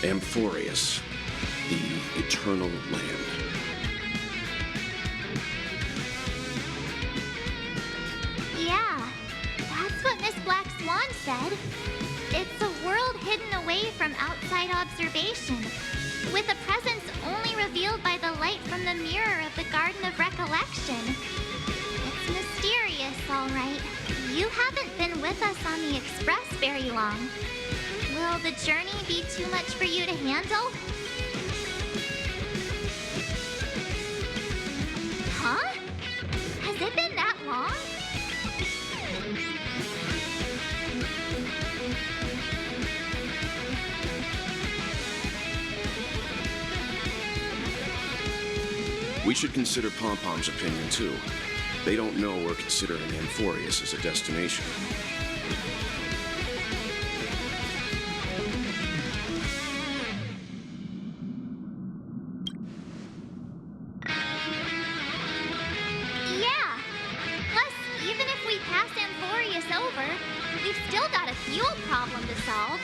Amphorius, the Eternal Land. Yeah, that's what Miss Black Swan said. It's a world hidden away from outside observation, with a presence only revealed by the light from the mirror of the Garden of Recollection. It's mysterious, all right. You haven't been with us on the Express very long. Will the journey be too much for you to handle? Huh? Has it been that long? We should consider Pom-Pom's opinion, too. They don't know we're considering Amphorius as a destination. Yeah. Plus, even if we pass Amphorius over, we've still got a fuel problem to solve.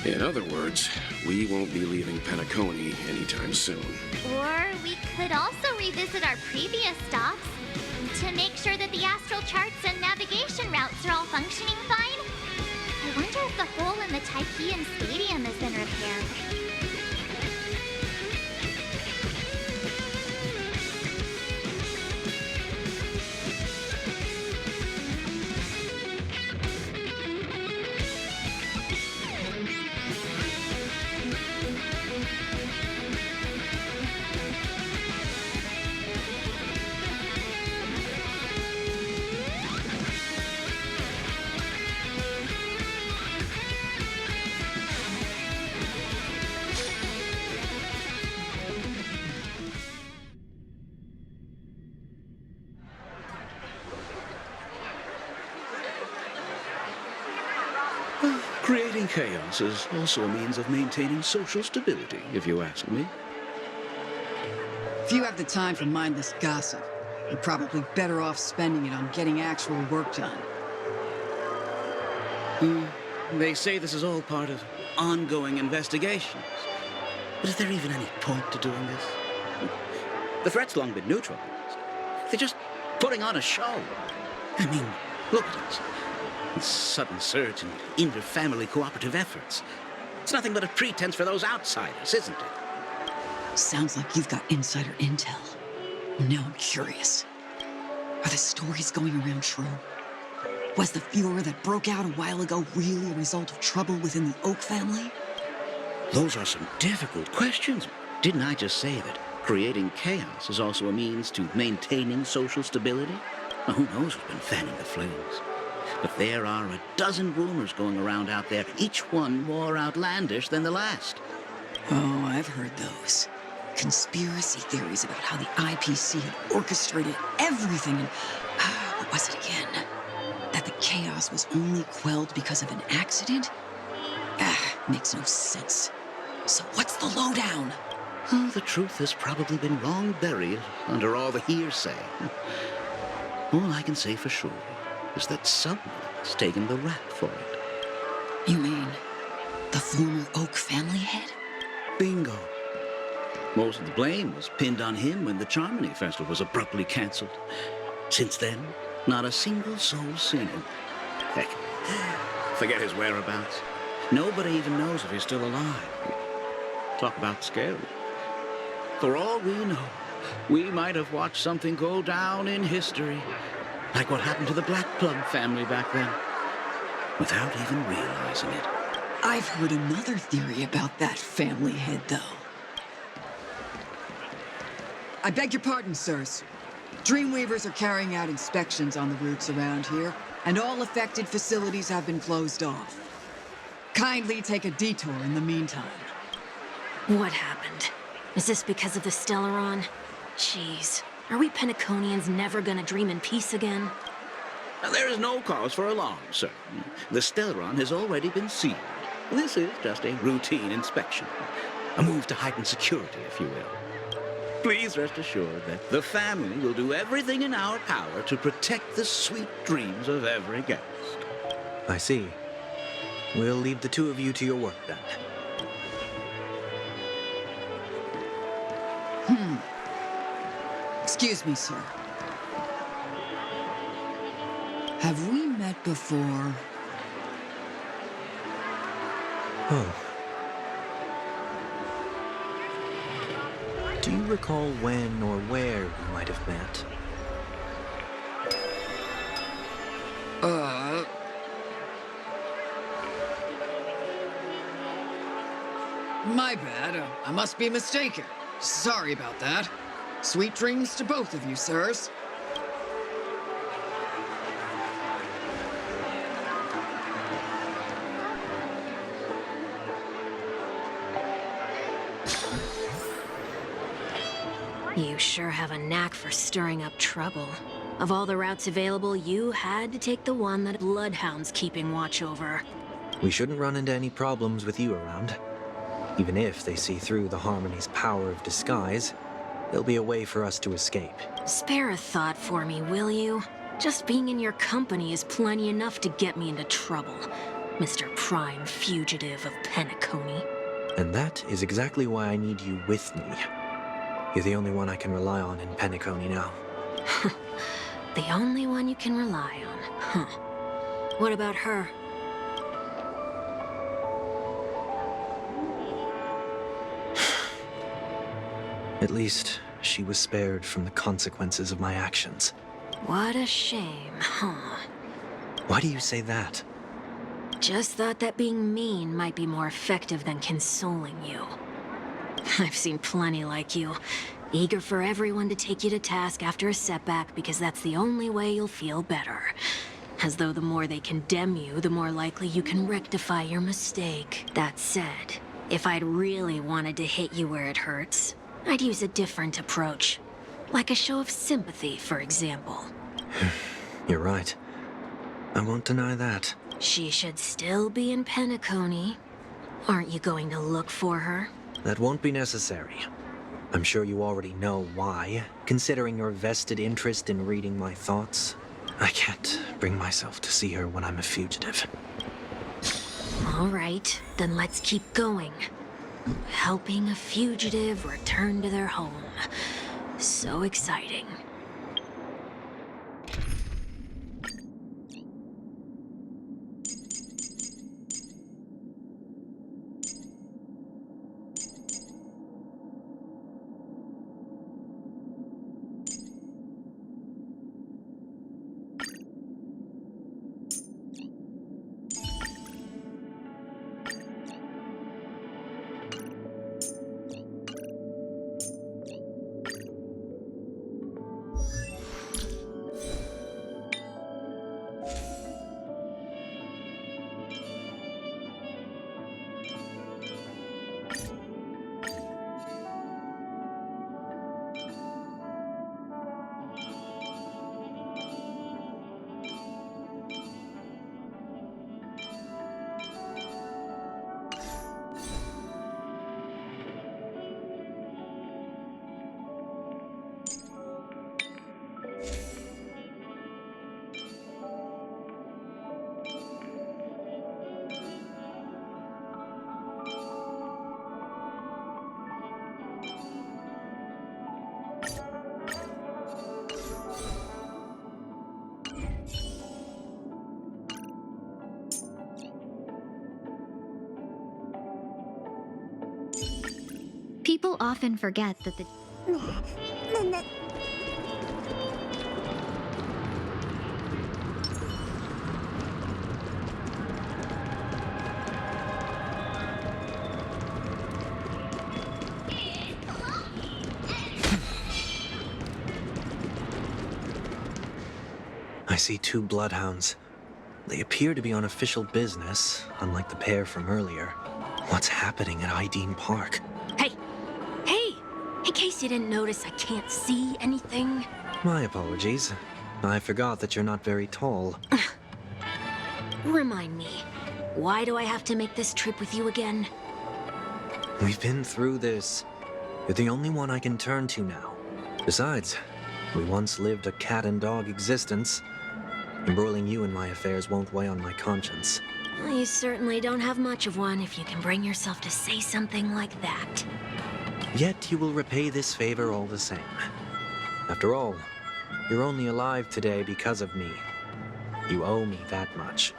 In other words, we won't be leaving Penacony anytime soon. Or we could also revisit our previous stops to make sure that the astral charts and navigation routes are all functioning fine. I wonder if the hole in the Tychean Stadium has been repaired. Creating chaos is also a means of maintaining social stability, if you ask me. If you have the time for mindless gossip, you're probably better off spending it on getting actual work done. They say this is all part of ongoing investigations. But is there even any point to doing this? The threat's long been neutralized. They're just putting on a show. I mean, look at us. This sudden surge in inter-family cooperative efforts. It's nothing but a pretense for those outsiders, isn't it? Sounds like you've got insider intel. Now I'm curious. Are the stories going around true? Was the furor that broke out a while ago really a result of trouble within the Oak family? Those are some difficult questions. Didn't I just say that creating chaos is also a means to maintaining social stability? Now, who knows who's been fanning the flames? But there are a dozen rumors going around out there, each one more outlandish than the last. Oh, I've heard those. Conspiracy theories about how the IPC had orchestrated everything and... what was it again? That the chaos was only quelled because of an accident? Makes no sense. So what's the lowdown? Oh, the truth has probably been long buried under all the hearsay. All I can say for sure is that someone's taken the rap for it. You mean the former Oak family head? Bingo. Most of the blame was pinned on him when the Charmony Festival was abruptly cancelled. Since then, not a single soul seen him. Heck, forget his whereabouts. Nobody even knows if he's still alive. Talk about scary. For all we know, we might have watched something go down in history, like what happened to the Black Plum family back then, without even realizing it. I've heard another theory about that family head, though. I beg your pardon, sirs. Dreamweavers are carrying out inspections on the routes around here, and all affected facilities have been closed off. Kindly take a detour in the meantime. What happened? Is this because of the Stellaron? Jeez, are we Penaconians never gonna dream in peace again? There is no cause for alarm, sir. The Stellaron has already been sealed. This is just a routine inspection. A move to heighten security, if you will. Please rest assured that the family will do everything in our power to protect the sweet dreams of every guest. I see. We'll leave the two of you to your work then. Excuse me, sir. Have we met before? Oh. Do you recall when or where we might have met? My bad. I must be mistaken. Sorry about that. Sweet dreams to both of you, sirs. You sure have a knack for stirring up trouble. Of all the routes available, you had to take the one that Bloodhound's keeping watch over. We shouldn't run into any problems with you around. Even if they see through the Harmony's power of disguise, there'll be a way for us to escape. Spare a thought for me, will you? Just being in your company is plenty enough to get me into trouble, Mr. Prime Fugitive of Penacony. And that is exactly why I need you with me. You're the only one I can rely on in Penacony now. The only one you can rely on, huh? What about her? At least, she was spared from the consequences of my actions. What a shame, huh? Why do you say that? Just thought that being mean might be more effective than consoling you. I've seen plenty like you, eager for everyone to take you to task after a setback because that's the only way you'll feel better. As though the more they condemn you, the more likely you can rectify your mistake. That said, if I'd really wanted to hit you where it hurts, I'd use a different approach. Like a show of sympathy, for example. You're right. I won't deny that. She should still be in Penacony. Aren't you going to look for her? That won't be necessary. I'm sure you already know why, considering your vested interest in reading my thoughts. I can't bring myself to see her when I'm a fugitive. All right, then let's keep going. Helping a fugitive return to their home. So exciting. People often forget that the... I see two bloodhounds. They appear to be on official business, unlike the pair from earlier. What's happening at Ideen Park? Hey! Hey! In case you didn't notice, I can't see anything. My apologies. I forgot that you're not very tall. Remind me, why do I have to make this trip with you again? We've been through this. You're the only one I can turn to now. Besides, we once lived a cat and dog existence. Embroiling you in my affairs won't weigh on my conscience. Well, you certainly don't have much of one if you can bring yourself to say something like that. Yet you will repay this favor all the same. After all, you're only alive today because of me. You owe me that much.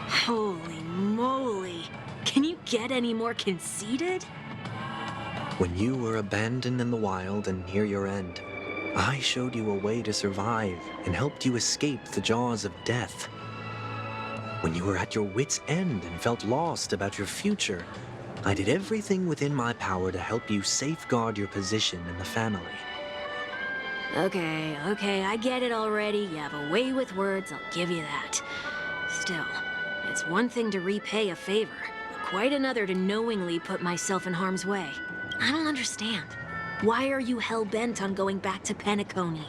Holy moly! Can you get any more conceited? When you were abandoned in the wild and near your end, I showed you a way to survive and helped you escape the jaws of death. When you were at your wit's end and felt lost about your future, I did everything within my power to help you safeguard your position in the family. Okay, I get it already. You have a way with words, I'll give you that. Still, it's one thing to repay a favor, but quite another to knowingly put myself in harm's way. I don't understand. Why are you hell-bent on going back to Penacony?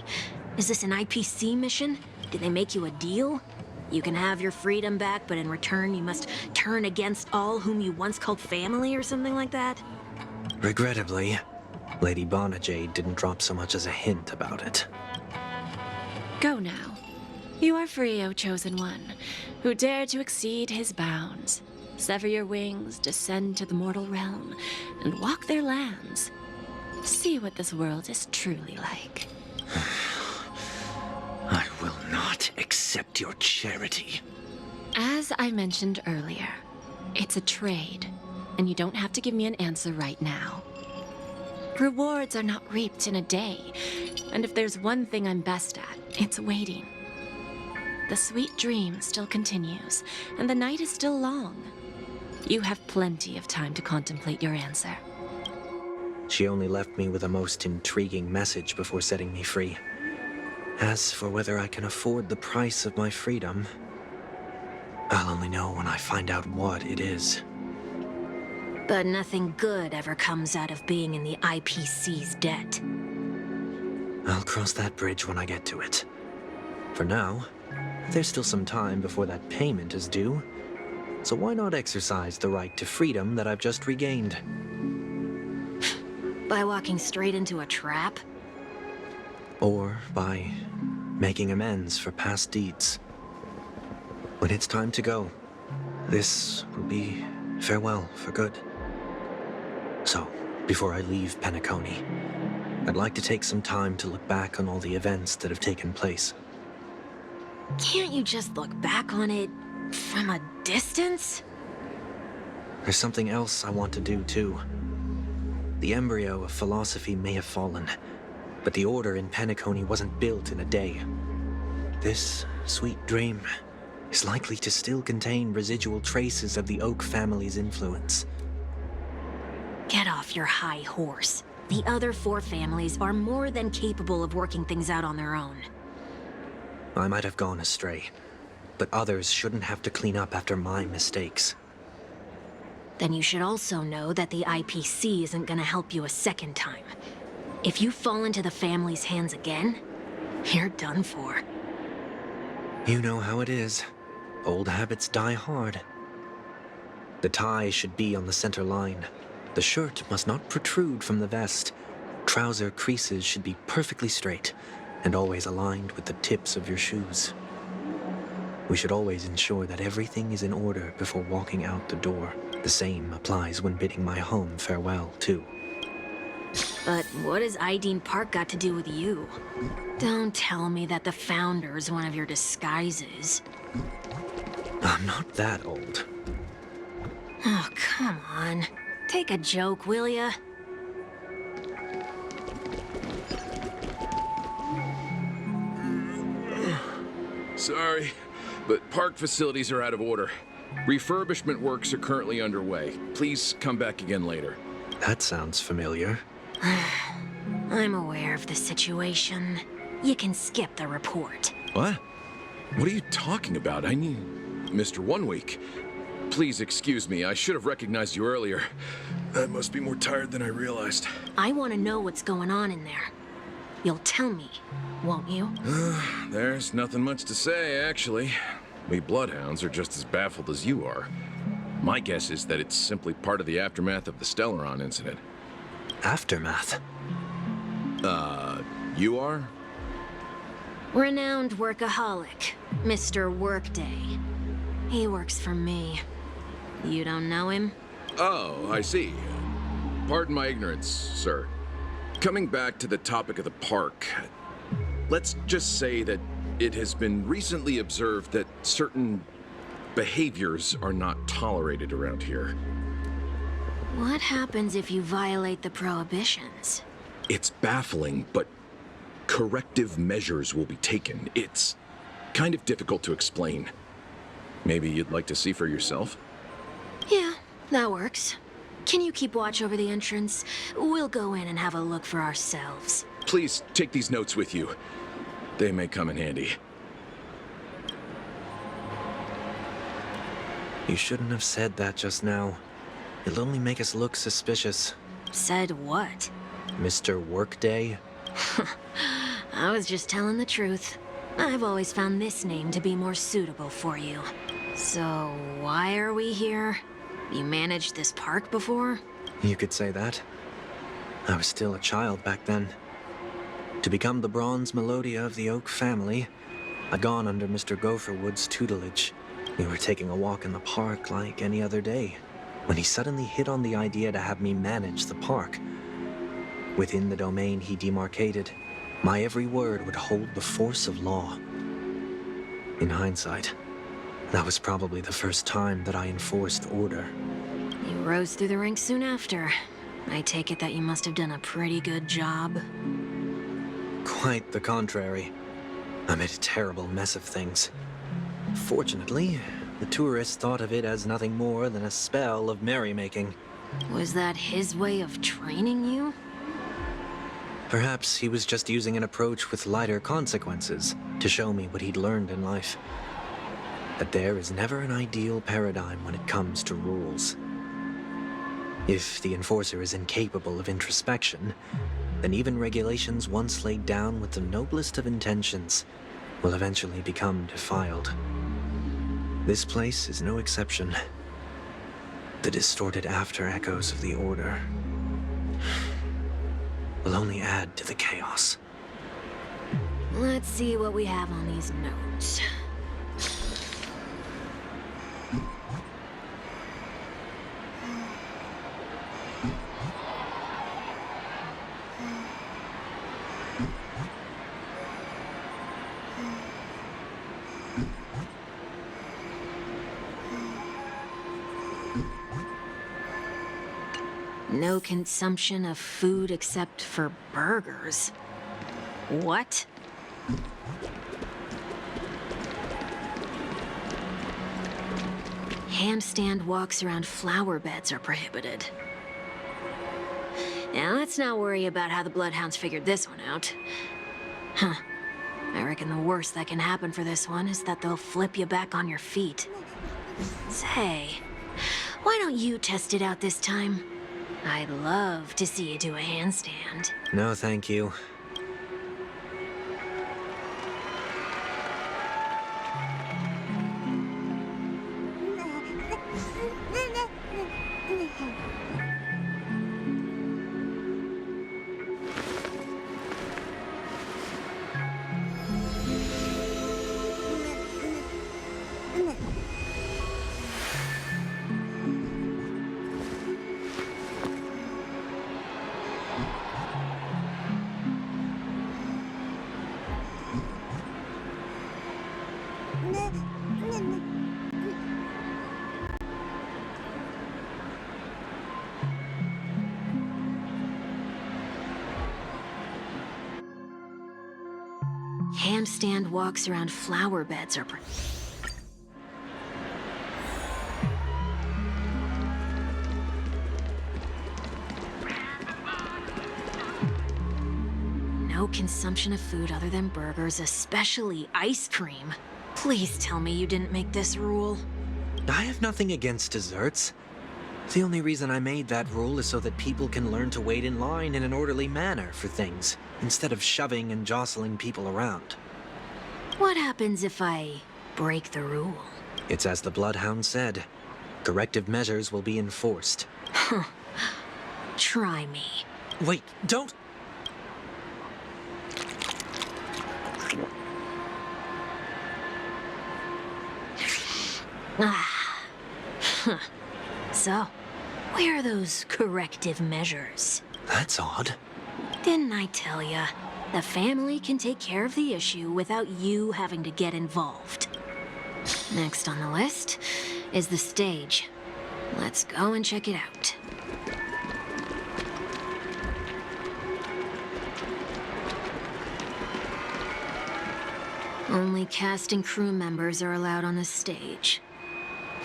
Is this an IPC mission? Did they make you a deal? You can have your freedom back, but in return you must turn against all whom you once called family or something like that? Regrettably, Lady Bonajade didn't drop so much as a hint about it. Go now. You are free, O Chosen One, who dare to exceed his bounds. Sever your wings, descend to the mortal realm, and walk their lands. See what this world is truly like. I will not accept your charity. As I mentioned earlier, it's a trade, and you don't have to give me an answer right now. Rewards are not reaped in a day, and if there's one thing I'm best at, it's waiting. The sweet dream still continues, and the night is still long. You have plenty of time to contemplate your answer. She only left me with a most intriguing message before setting me free. As for whether I can afford the price of my freedom, I'll only know when I find out what it is. But nothing good ever comes out of being in the IPC's debt. I'll cross that bridge when I get to it. For now, there's still some time before that payment is due. So why not exercise the right to freedom that I've just regained? By walking straight into a trap? Or by making amends for past deeds. When it's time to go, this will be farewell for good. So, before I leave Penacony, I'd like to take some time to look back on all the events that have taken place. Can't you just look back on it from a distance? There's something else I want to do, too. The embryo of philosophy may have fallen, but the order in Penacony wasn't built in a day. This sweet dream is likely to still contain residual traces of the Oak family's influence. Get off your high horse. The other 4 families are more than capable of working things out on their own. I might have gone astray, but others shouldn't have to clean up after my mistakes. Then you should also know that the IPC isn't gonna help you a second time. If you fall into the family's hands again, you're done for. You know how it is. Old habits die hard. The tie should be on the center line. The shirt must not protrude from the vest. Trouser creases should be perfectly straight and always aligned with the tips of your shoes. We should always ensure that everything is in order before walking out the door. The same applies when bidding my home farewell, too. But what has Ideen Park got to do with you? Don't tell me that the Founder's one of your disguises. I'm not that old. Oh, come on. Take a joke, will ya? Sorry, but park facilities are out of order. Refurbishment works are currently underway. Please come back again later. That sounds familiar. I'm aware of the situation. You can skip the report. What? What are you talking about? I need Mr. 1 Week. Please excuse me. I should have recognized you earlier. I must be more tired than I realized. I want to know what's going on in there. You'll Tell me, won't you? There's nothing much to say, actually. We Bloodhounds are just as baffled as you are. My guess is that it's simply part of the aftermath of the Stellaron incident. Aftermath? You are? Renowned workaholic, Mr. Workday. He works for me. You don't know him? Oh, I see. Pardon my ignorance, sir. Coming back to the topic of the park, let's just say that it has been recently observed that certain behaviors are not tolerated around here. What happens if you violate the prohibitions? It's baffling, but corrective measures will be taken. It's kind of difficult to explain. Maybe you'd like to see for yourself? Yeah, that works. Can you keep watch over the entrance? We'll go in and have a look for ourselves. Please take these notes with you. They may come in handy. You shouldn't have said that just now. It'll only make us look suspicious. Said what? Mr. Workday? I was just telling the truth. I've always found this name to be more suitable for you. So, why are we here? You managed this park before? You could say that. I was still a child back then. To become the bronze Melodia of the Oak family, I'd gone under Mr. Gopherwood's tutelage. We were taking a walk in the park like any other day, when he suddenly hit on the idea to have me manage the park. Within the domain he demarcated, my every word would hold the force of law. In hindsight, that was probably the first time that I enforced order. You rose through the ranks soon after. I take it that you must have done a pretty good job. Quite the contrary. I made a terrible mess of things. Fortunately, the tourists thought of it as nothing more than a spell of merrymaking. Was that his way of training you? Perhaps he was just using an approach with lighter consequences to show me what he'd learned in life. That there is never an ideal paradigm when it comes to rules. If the enforcer is incapable of introspection, then even regulations once laid down with the noblest of intentions will eventually become defiled. This place is no exception. The distorted after-echoes of the Order will only add to the chaos. Let's see what we have on these notes. No consumption of food except for burgers. What? Handstand walks around flower beds are prohibited. Now let's not worry about how the Bloodhounds figured this one out. Huh. I reckon the worst that can happen for this one is that they'll flip you back on your feet. Say, why don't you test it out this time? I'd love to see you do a handstand. No, thank you. Handstand walks around flower beds are no consumption of food other than burgers, especially ice cream. Please tell me you didn't make this rule. I have nothing against desserts. The only reason I made that rule is so that people can learn to wait in line in an orderly manner for things. instead of shoving and jostling people around. What happens if I break the rule? It's as the Bloodhound said. Corrective measures will be enforced. Try me. Wait, don't! So, where are those corrective measures? That's odd. Didn't I tell ya? The family can take care of the issue without you having to get involved. Next on the list is the stage. Let's go and check it out. Only cast and crew members are allowed on the stage.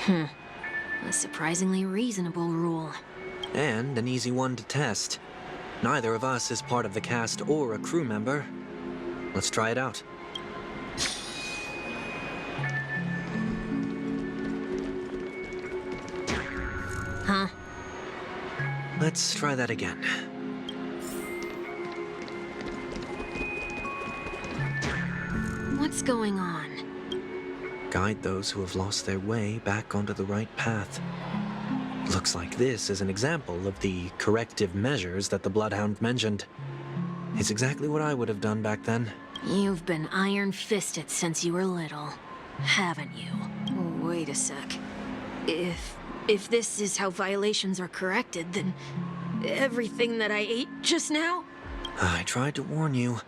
A surprisingly reasonable rule. And an easy one to test. Neither of us is part of the cast or a crew member. Let's try it out. Huh? Let's try that again. What's going on? Guide those who have lost their way back onto the right path. Looks like this is an example of the corrective measures that the Bloodhound mentioned. It's exactly what I would have done back then. You've been iron-fisted since you were little, haven't you? Wait a sec. If this is how violations are corrected, then everything that I ate just now? I tried to warn you.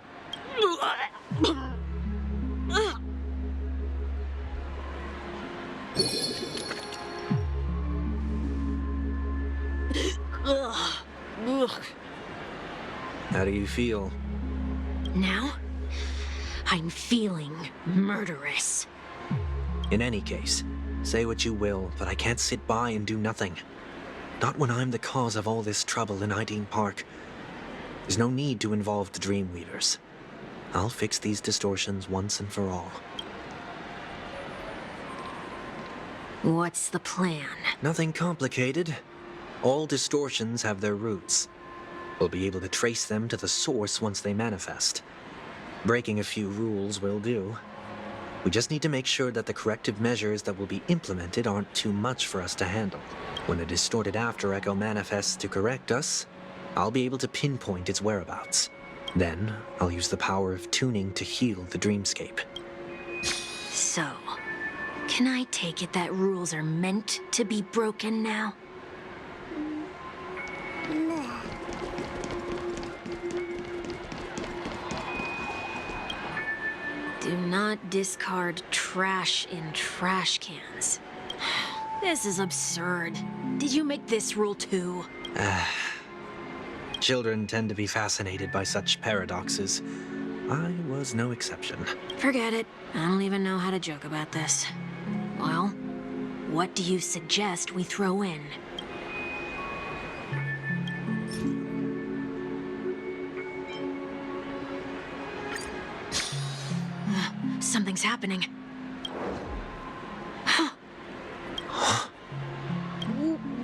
How do you feel? Now, I'm feeling murderous. In any case, say what you will, but I can't sit by and do nothing. Not when I'm the cause of all this trouble in Ideen Park. There's no need to involve the Dreamweavers. I'll fix these distortions once and for all. What's the plan? Nothing complicated. All distortions have their roots. We'll be able to trace them to the source once they manifest. Breaking a few rules will do. We just need to make sure that the corrective measures that will be implemented aren't too much for us to handle. When a distorted after echo manifests to correct us, I'll be able to pinpoint its whereabouts. Then, I'll use the power of tuning to heal the dreamscape. So, can I take it that rules are meant to be broken now? Do not discard trash in trash cans. This is absurd. Did you make this rule too? Children tend to be fascinated by such paradoxes. I was no exception. Forget it. I don't even know how to joke about this. Well, what do you suggest we throw in? Something's happening.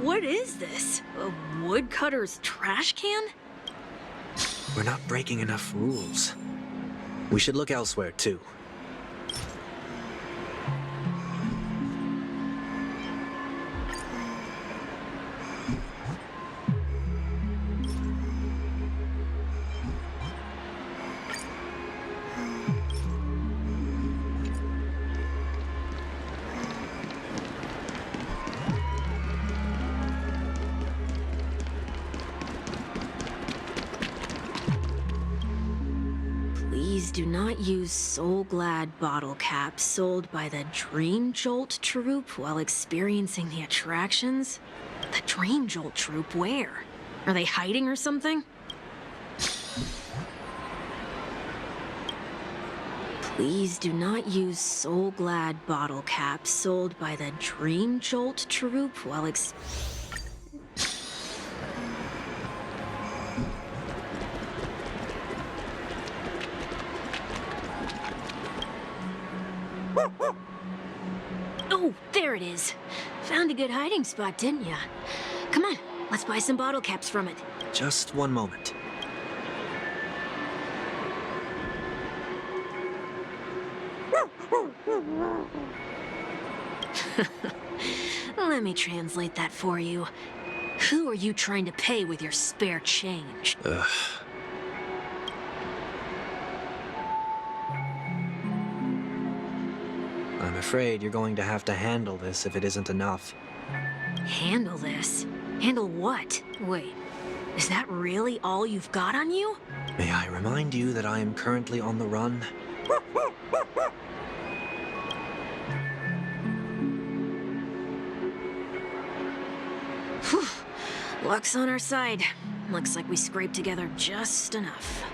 What is this? A woodcutter's trash can? We're not breaking enough rules. We should look elsewhere, too. Please do not use Soul Glad bottle caps sold by the Dream Jolt troupe while experiencing the attractions. The Dream Jolt troupe, where? Are they hiding or something? Please do not use Soul Glad bottle caps sold by the Dream Jolt troupe while Oh, there it is. Found a good hiding spot, didn't ya? Come on, let's buy some bottle caps from it. Just one moment. Let me translate that for you. Who are you trying to pay with your spare change? Ugh. I'm afraid you're going to have to handle this if it isn't enough. Handle this? Handle what? Wait, is that really all you've got on you? May I remind you that I am currently on the run? Whew. Luck's on our side. Looks like we scraped together just enough.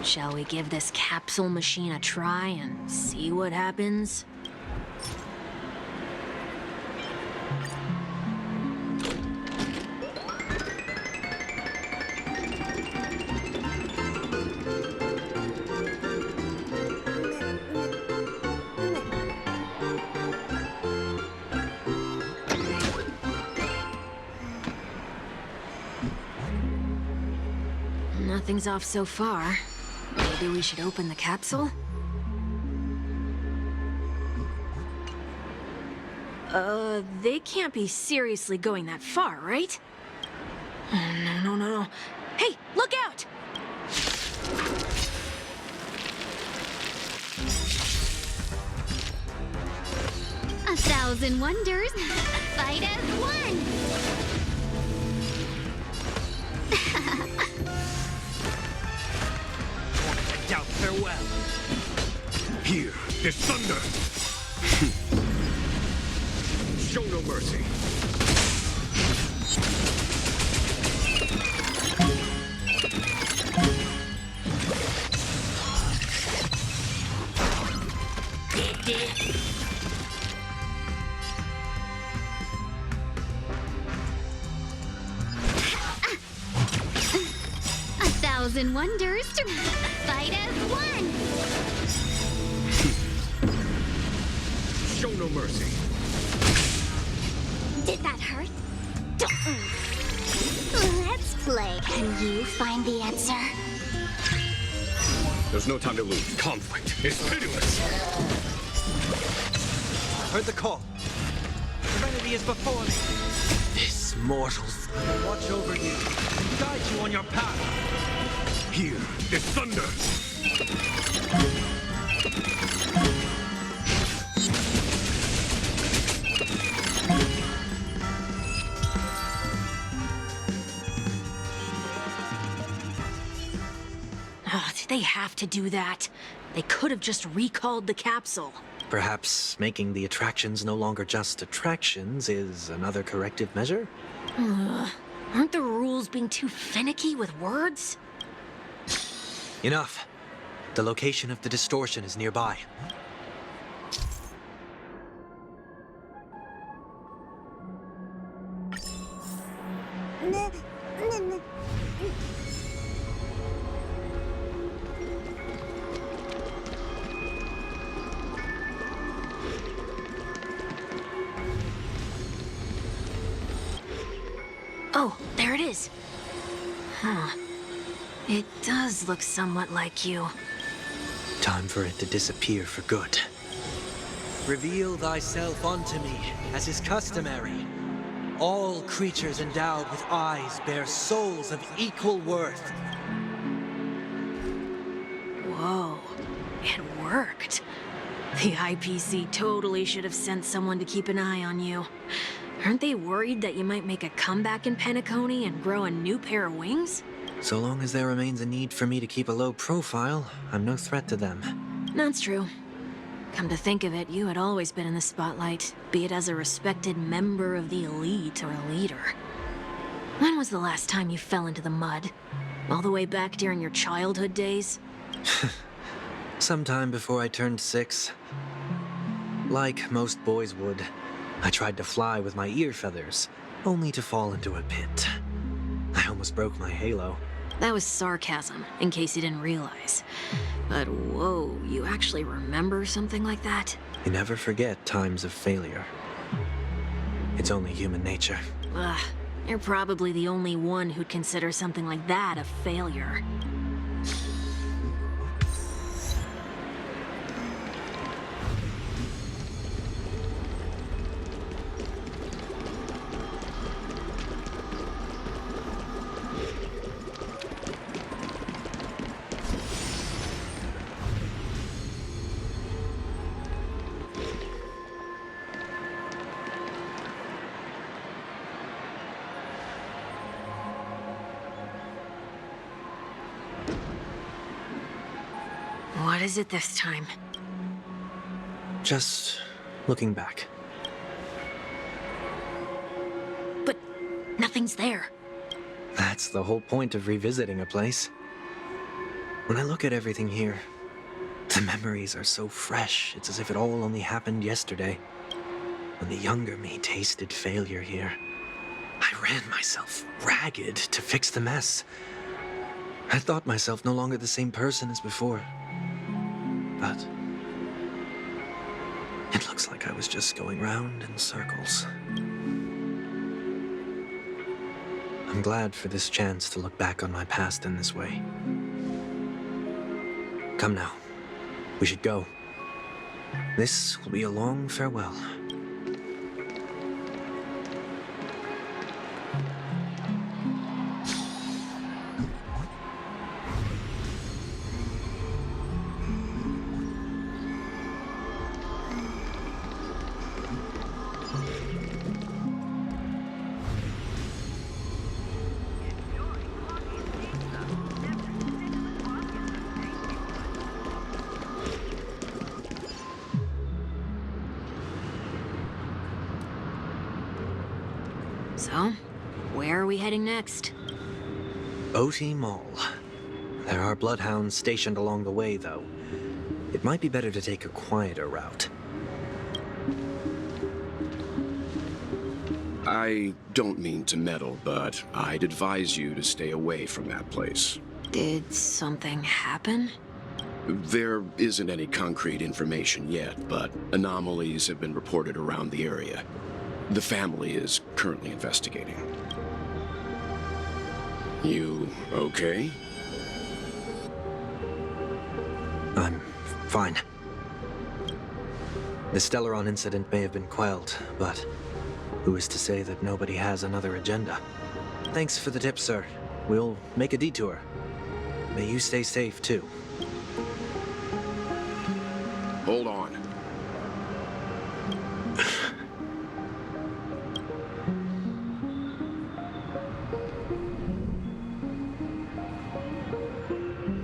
Shall we give this capsule machine a try and see what happens? Nothing's off so far. Maybe we should open the capsule? They can't be seriously going that far, right? No. Hey, look out! A thousand wonders, fight as one! Doubt farewell. Here is thunder! Show no mercy. A thousand wonders to fight as one! Show no mercy. Did that hurt? Let's play. Can you find the answer? There's no time to lose. Conflict is pitiless. Heard the call. Serenity is before me. This mortal's... Will watch over you and guide you on your path. Here is thunder. Oh, did they have to do that? They could have just recalled the capsule. Perhaps making the attractions no longer just attractions is another corrective measure? Aren't the rules being too finicky with words? Enough. The location of the distortion is nearby. Oh, there it is. Huh. It does look somewhat like you. Time for it to disappear for good. Reveal thyself unto me, as is customary. All creatures endowed with eyes bear souls of equal worth. Whoa, it worked. The IPC totally should have sent someone to keep an eye on you. Aren't they worried that you might make a comeback in Penacony and grow a new pair of wings? So long as there remains a need for me to keep a low profile, I'm no threat to them. That's true. Come to think of it, you had always been in the spotlight, be it as a respected member of the elite or a leader. When was the last time you fell into the mud? All the way back during your childhood days? Sometime before I turned 6. Like most boys would, I tried to fly with my ear feathers, only to fall into a pit. I almost broke my halo. That was sarcasm, in case you didn't realize. But whoa, you actually remember something like that? You never forget times of failure. It's only human nature. Ugh, You're probably the only one who'd consider something like that a failure. What is it this time? Just looking back. But nothing's there. That's the whole point of revisiting a place. When I look at everything here, the memories are so fresh, it's as if it all only happened yesterday. When the younger me tasted failure here, I ran myself ragged to fix the mess. I thought myself no longer the same person as before. But it looks like I was just going round in circles. I'm glad for this chance to look back on my past in this way. Come now, we should go. This will be a long farewell. So, where are we heading next? OT Mall. There are bloodhounds stationed along the way, though. It might be better to take a quieter route. I don't mean to meddle, but I'd advise you to stay away from that place. Did something happen? There isn't any concrete information yet, but anomalies have been reported around the area. The family is currently investigating. You okay? I'm fine. The Stellaron incident may have been quelled, but who is to say that nobody has another agenda? Thanks for the tip, sir. We'll make a detour. May you stay safe, too. Hold on.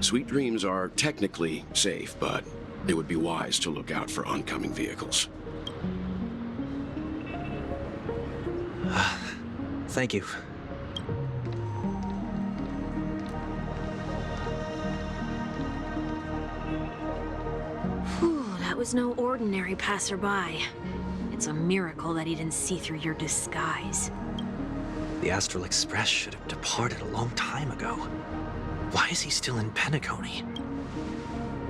Sweet Dreams are technically safe, but it would be wise to look out for oncoming vehicles. Thank you. Whew, that was no ordinary passerby. It's a miracle that he didn't see through your disguise. The Astral Express should have departed a long time ago. Why is he still in Penacony?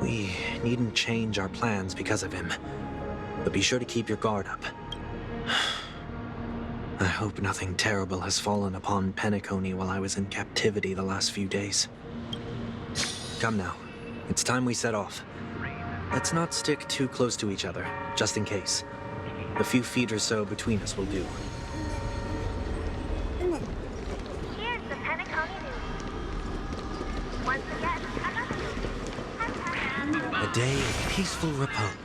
We needn't change our plans because of him. But be sure to keep your guard up. I hope nothing terrible has fallen upon Penacony while I was in captivity the last few days. Come now. It's time we set off. Let's not stick too close to each other, just in case. A few feet or so between us will do. Here's the Penacony news. Once again, A day of peaceful repose.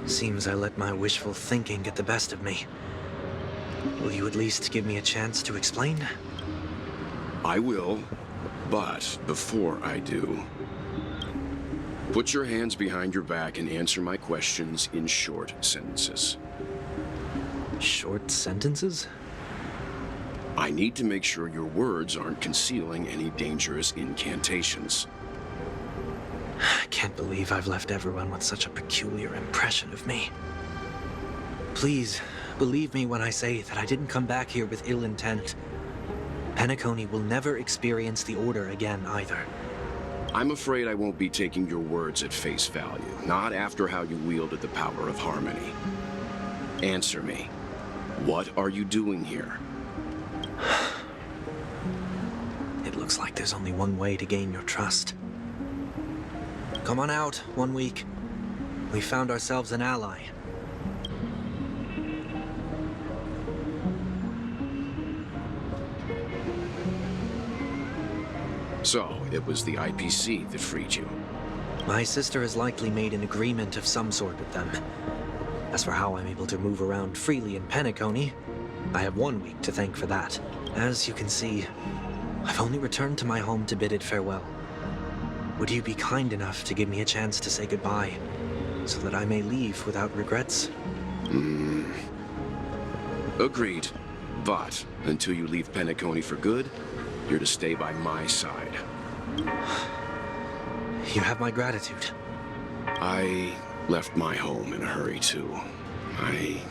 Seems I let my wishful thinking get the best of me. Will you at least give me a chance to explain? I will, but before I do, put your hands behind your back and answer my questions in short sentences. Short sentences? I need to make sure your words aren't concealing any dangerous incantations. I can't believe I've left everyone with such a peculiar impression of me. Please, believe me when I say that I didn't come back here with ill intent. Penacony will never experience the Order again, either. I'm afraid I won't be taking your words at face value, not after how you wielded the power of harmony. Answer me. What are you doing here? It looks like there's only one way to gain your trust. Come on out, 1 week. We found ourselves an ally. So, it was the IPC that freed you. My sister has likely made an agreement of some sort with them. As for how I'm able to move around freely in Penacony, I have 1 week to thank for that. As you can see, I've only returned to my home to bid it farewell. Would you be kind enough to give me a chance to say goodbye, so that I may leave without regrets? Agreed. But, until you leave Penacony for good, you're to stay by my side. You have my gratitude. I left my home in a hurry, too. I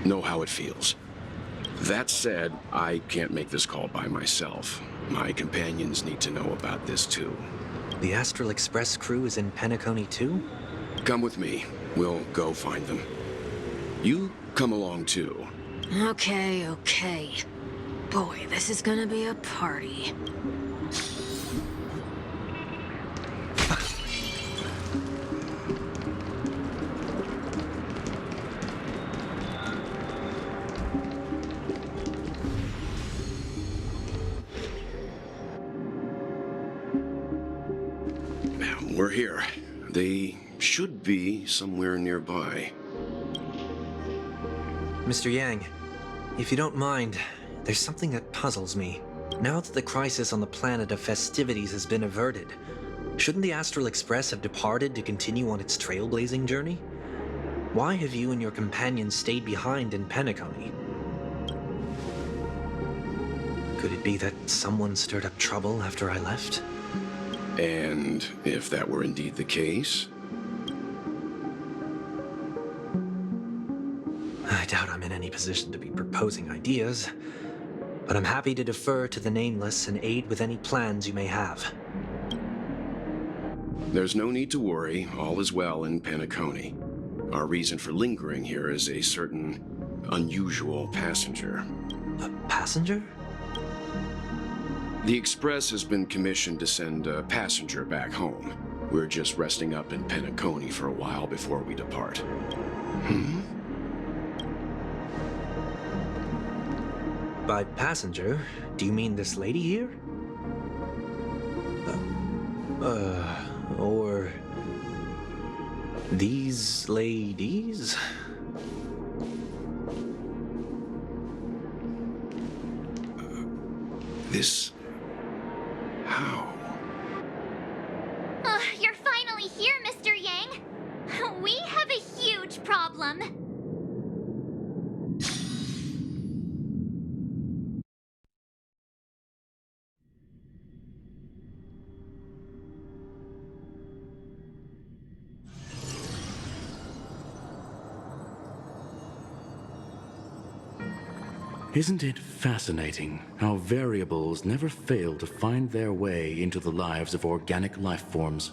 know how it feels. That said, I can't make this call by myself. My companions need to know about this, too. The Astral Express crew is in Penacony, too? Come with me. We'll go find them. You come along, too. Okay, okay. Boy, this is gonna be a party. We're here. They should be somewhere nearby. Mr. Yang, if you don't mind, there's something that puzzles me. Now that the crisis on the planet of festivities has been averted, shouldn't the Astral Express have departed to continue on its trailblazing journey? Why have you and your companions stayed behind in Penacony? Could it be that someone stirred up trouble after I left? And if that were indeed the case? I doubt I'm in any position to be proposing ideas, but I'm happy to defer to the Nameless and aid with any plans you may have. There's no need to worry. All is well in Penacony. Our reason for lingering here is a certain unusual passenger. A passenger? The Express has been commissioned to send a passenger back home. We're just resting up in Penacony for a while before we depart. By passenger, do you mean this lady here? Or these ladies? This... how? You're finally here, Mr. Yang. We have a huge problem. Isn't it fascinating how variables never fail to find their way into the lives of organic life forms?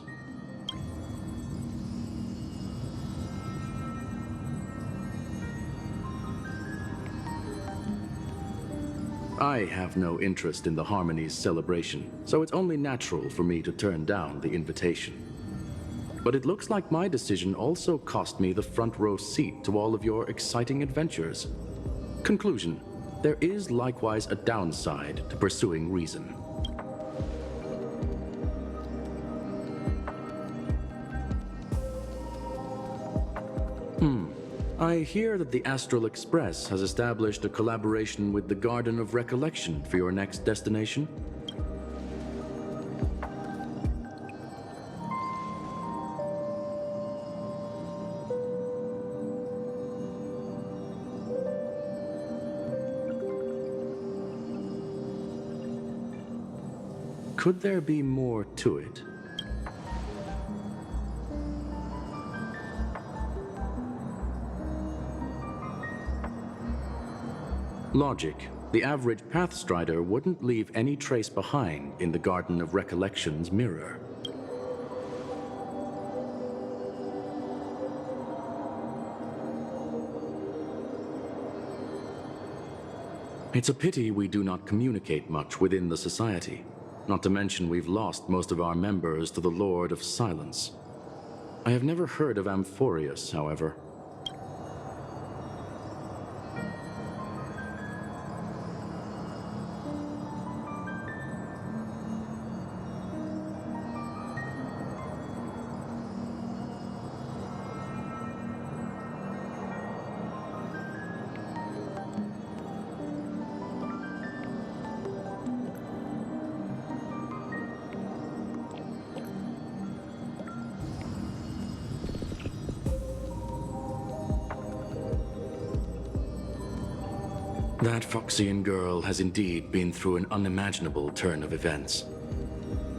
I have no interest in the Harmony's celebration, so it's only natural for me to turn down the invitation. But it looks like my decision also cost me the front row seat to all of your exciting adventures. Conclusion: there is likewise a downside to pursuing reason. I hear that the Astral Express has established a collaboration with the Garden of Recollection for your next destination. Could there be more to it? Logic. The average Pathstrider wouldn't leave any trace behind in the Garden of Recollection's mirror. It's a pity we do not communicate much within the society. Not to mention we've lost most of our members to the Lord of Silence. I have never heard of Amphorius, however. That Foxian girl has indeed been through an unimaginable turn of events.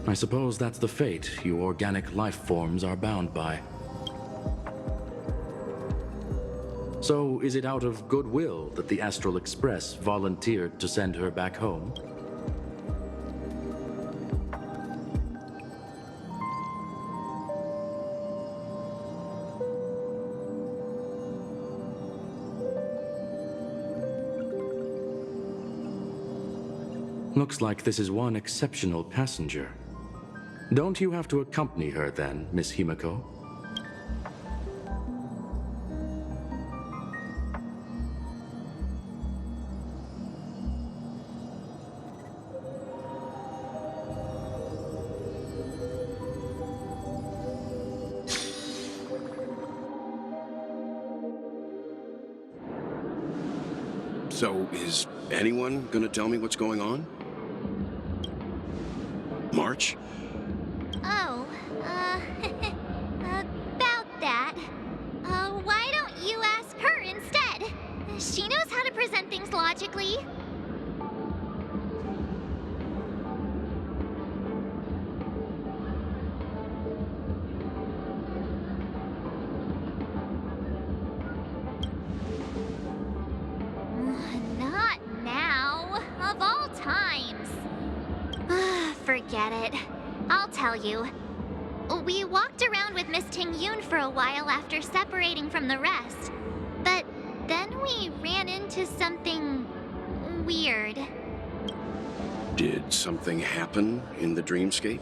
I suppose that's the fate you organic life forms are bound by. So, is it out of goodwill that the Astral Express volunteered to send her back home? Looks like this is one exceptional passenger. Don't you have to accompany her then, Miss Himiko? So, is anyone gonna tell me what's going on? March? Oh, about that. Why don't you ask her instead? She knows how to present things logically. Not now, of all times. Forget it. I'll tell you. We walked around with Miss Ting-Yun for a while after separating from the rest. But then we ran into something weird. Did something happen in the dreamscape?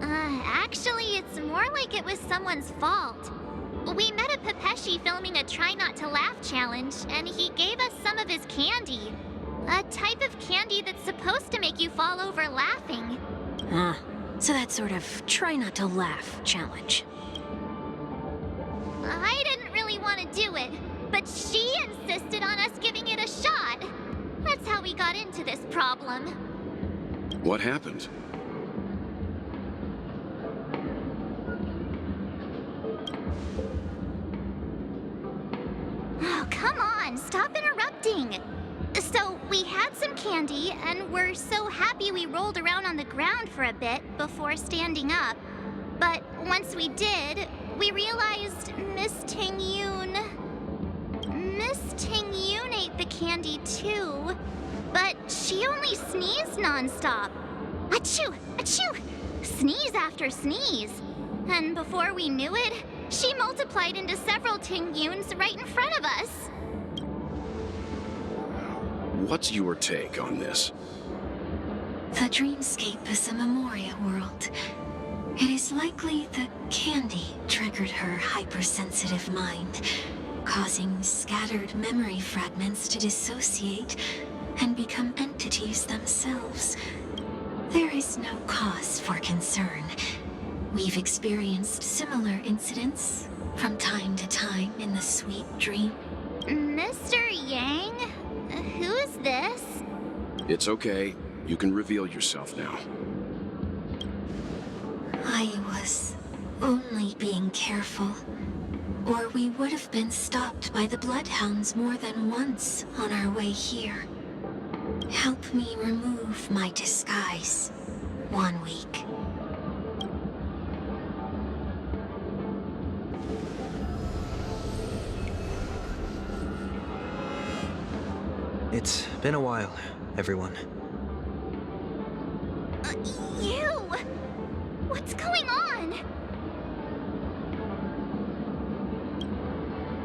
Actually, it's more like it was someone's fault. We met a Pepeshi filming a Try Not to Laugh challenge, and he gave us some of his candy. A type of candy that's supposed to make you fall over laughing. So that sort of try not to laugh challenge. I didn't really want to do it, but she insisted on us giving it a shot. That's how we got into this problem. What happened? Oh, come on, stop interrupting. So, we had some candy, and we're so happy we rolled around on the ground for a bit before standing up. But once we did, we realized Miss Ting-Yun ate the candy too. But she only sneezed nonstop. Achoo! Achoo! Sneeze after sneeze. And before we knew it, she multiplied into several Ting-Yuns right in front of us. What's your take on this? The dreamscape is a Memoria world. It is likely the candy triggered her hypersensitive mind, causing scattered memory fragments to dissociate and become entities themselves. There is no cause for concern. We've experienced similar incidents from time to time in the sweet dream. Mr. Yang? Who is this? It's okay. You can reveal yourself now. I was only being careful, or we would have been stopped by the Bloodhounds more than once on our way here. Help me remove my disguise. 1 week. It's been a while, everyone. You! What's going on?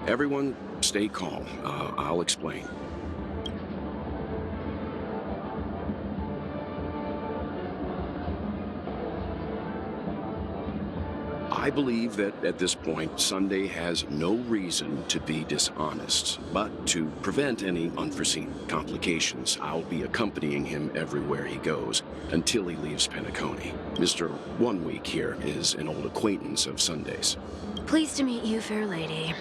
Everyone, stay calm. I'll explain. I believe that at this point, Sunday has no reason to be dishonest, but to prevent any unforeseen complications, I'll be accompanying him everywhere he goes until he leaves Penacony. Mr. 1 Week here is an old acquaintance of Sunday's. Pleased to meet you, fair lady.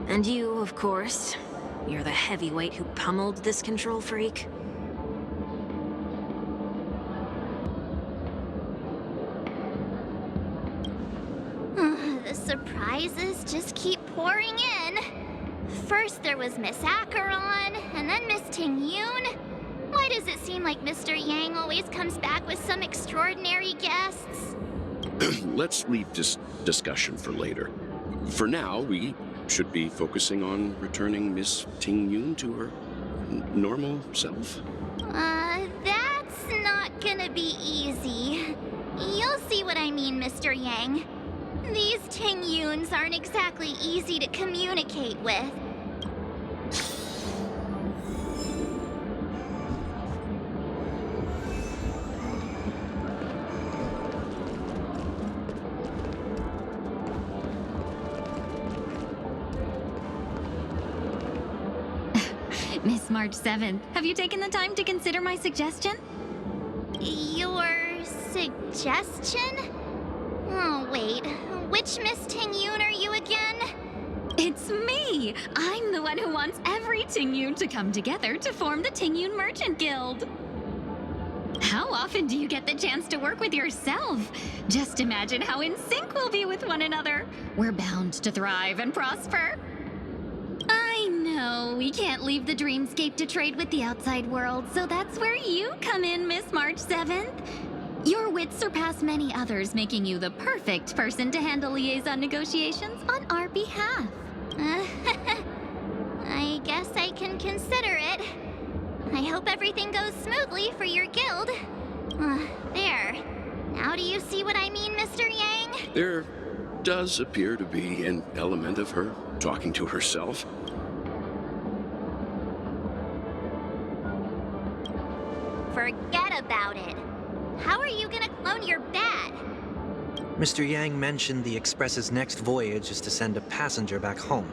And you, of course. You're the heavyweight who pummeled this control freak. The surprises just keep pouring in. First there was Miss Acheron, and then Miss Ting-Yoon. Why does it seem like Mr. Yang always comes back with some extraordinary guests? Let's leave this discussion for later. For now, we should be focusing on returning Miss Ting-Yoon to her normal self. That's not gonna be easy. You'll see what I mean, Mr. Yang. These Ting-Yoons aren't exactly easy to communicate with. Miss March 7th, have you taken the time to consider my suggestion? Your suggestion? Oh, wait. Which Miss Ting-Yoon are you again? It's me! I'm the one who wants every Ting-Yoon to come together to form the Ting-Yoon Merchant Guild. How often do you get the chance to work with yourself? Just imagine how in sync we'll be with one another. We're bound to thrive and prosper. I know we can't leave the dreamscape to trade with the outside world, so that's where you come in, Miss March 7th. Your wits surpass many others, making you the perfect person to handle liaison negotiations on our behalf. I guess I can consider it. I hope everything goes smoothly for your guild. There. Now do you see what I mean, Mr. Yang? There does appear to be an element of her talking to herself. Forget about it. How are you gonna clone your bat? Mr. Yang mentioned the Express's next voyage is to send a passenger back home.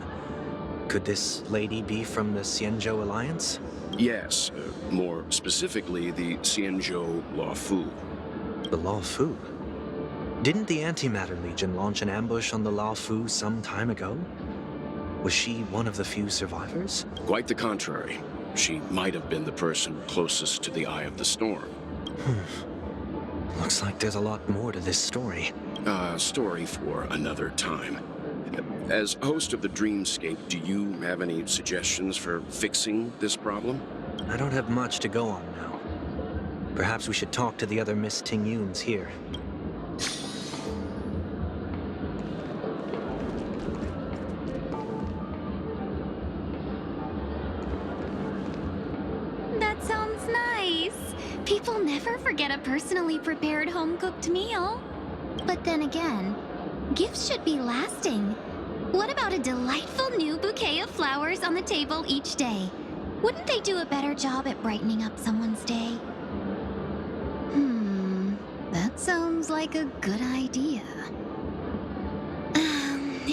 Could this lady be from the Xianzhou Alliance? Yes, more specifically, the Xianzhou Luofu. The Luofu? Didn't the Antimatter Legion launch an ambush on the Luofu some time ago? Was she one of the few survivors? Quite the contrary. She might have been the person closest to the eye of the storm. Looks like there's a lot more to this story. Story for another time. As host of the Dreamscape, do you have any suggestions for fixing this problem? I don't have much to go on now. Perhaps we should talk to the other Miss Ting-Yoons here. That sounds nice. People never forget a personally prepared home-cooked meal. But then again, gifts should be lasting. What about a delightful new bouquet of flowers on the table each day? Wouldn't they do a better job at brightening up someone's day? That sounds like a good idea.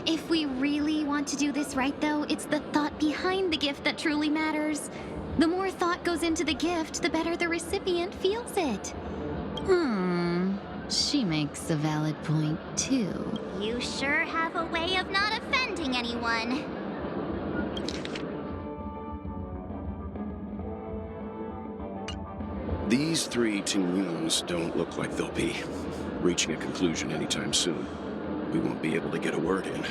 If we really want to do this right, though, it's the thought behind the gift that truly matters. The more thought goes into the gift, the better the recipient feels it. She makes a valid point, too. You sure have a way of not offending anyone. These three Ting-Yoons don't look like they'll be reaching a conclusion anytime soon. We won't be able to get a word in.